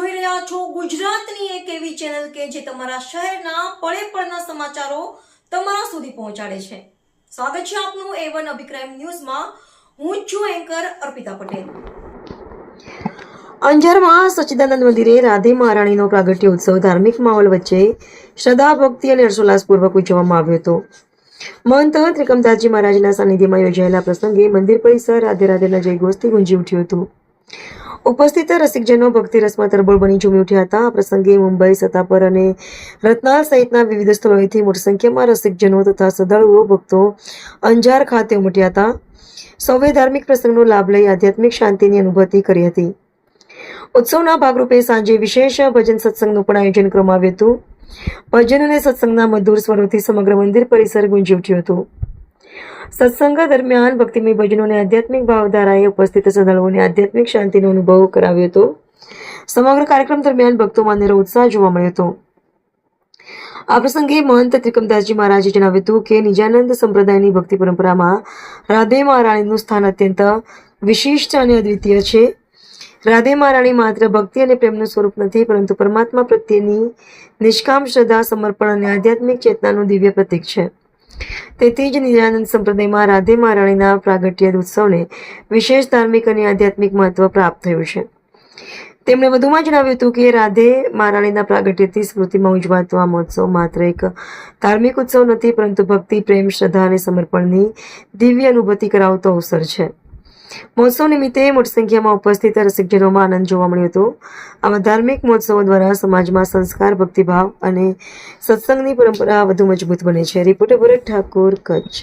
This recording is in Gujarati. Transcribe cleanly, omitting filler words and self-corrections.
જોઈ રહ્યા છો ગુજરાતની એક એવી ચેનલ કે જે તમારા શહેરના પળે પળના સમાચારો તમારા સુધી પહોંચાડે છે. સ્વાગત છે આપનું A1 અભિક્રાઇમ ન્યૂઝમાં. હું છું એન્કર અર્પિતા પટેલ. અંજારમાં સચ્ચિદાનંદ મંદિરે રાધે મહારાણીનો પ્રાગટ્ય ઉત્સવ ધાર્મિક માહોલ વચ્ચે શ્રદ્ધા ભક્તિ અને હર્ષોલ્લાસપૂર્વક ઉજવવામાં આવ્યો હતો. મહંત ત્રિકમદાસજી મહારાજના સાનિધ્યમાં યોજાયેલા પ્રસંગે મંદિર પરિસર રાધે રાધેના જયઘોષથી ગુંજી ઉઠ્યું હતું. ઉપસ્થિત રસિકજનો ભક્તિ રસમાં તરબોળ બની ઝૂમી ઉઠ્યા હતા. આ પ્રસંગે મુંબઈ, સતાપર અને રત્નાલ સહિતના વિવિધ સ્થળોએથી મોટી સંખ્યામાં રસિકજનો તથા શ્રદ્ધાળુઓ ભક્તો અંજાર ખાતે ઉમટ્યા હતા. સૌએ ધાર્મિક પ્રસંગનો લાભ લઈ આધ્યાત્મિક શાંતિની અનુભૂતિ કરી હતી. ઉત્સવના ભાગરૂપે સાંજે વિશેષ ભજન સત્સંગનું પણ આયોજન કરવામાં આવ્યું હતું. ભજન અને સત્સંગના મધુર સ્વરોથી સમગ્ર મંદિર પરિસર ગુંજી ઉઠ્યું હતું. સત્સંગ દરમિયાન ભક્તિમય ભજનો અને આધ્યાત્મિક ભાવધારાએ ઉપસ્થિત શ્રદ્ધાળુઓને આધ્યાત્મિક શાંતિનો અનુભવ કરાવ્યો હતો. સમગ્ર કાર્યક્રમ દરમિયાન ભક્તોમાં અનેરો ઉત્સાહ જોવા મળ્યો હતો. આ પ્રસંગે મહંત ત્રિકમદાસજી મહારાજે જણાવ્યું હતું કે નિજાનંદ સંપ્રદાયની ભક્તિ પરંપરામાં રાધે મહારાણીનું સ્થાન અત્યંત વિશિષ્ટ અને અદ્વિતીય છે. રાધે મહારાણી માત્ર ભક્તિ અને પ્રેમનું સ્વરૂપ નથી, પરંતુ પરમાત્મા પ્રત્યેની નિષ્કામ શ્રદ્ધા, સમર્પણ અને આધ્યાત્મિક ચેતનાનું દિવ્ય પ્રતીક છે. તેથી જ નિજાનંદ સંપ્રદાયમાં રાધે મહારાણીના પ્રાગટ્ય ઉત્સવને વિશેષ ધાર્મિક અને આધ્યાત્મિક મહત્વ પ્રાપ્ત થયું છે. તેમણે વધુમાં જણાવ્યું હતું કે રાધે મહારાણીના પ્રાગટ્યથી સ્મૃતિમાં ઉજવાતો આ મહોત્સવ માત્ર એક ધાર્મિક ઉત્સવ નથી, પરંતુ ભક્તિ, પ્રેમ, શ્રદ્ધા અને સમર્પણની દિવ્ય અનુભૂતિ કરાવતો અવસર છે. મહોત્સવ નિમિત્તે મોટી સંખ્યામાં ઉપસ્થિત રસિકજનોમાં આનંદ જોવા મળ્યો હતો. આવા ધાર્મિક મહોત્સવો દ્વારા સમાજમાં સંસ્કાર, ભક્તિભાવ અને સત્સંગની પરંપરા વધુ મજબૂત બને છે. રિપોર્ટર ભરત ઠાકોર, કચ્છ.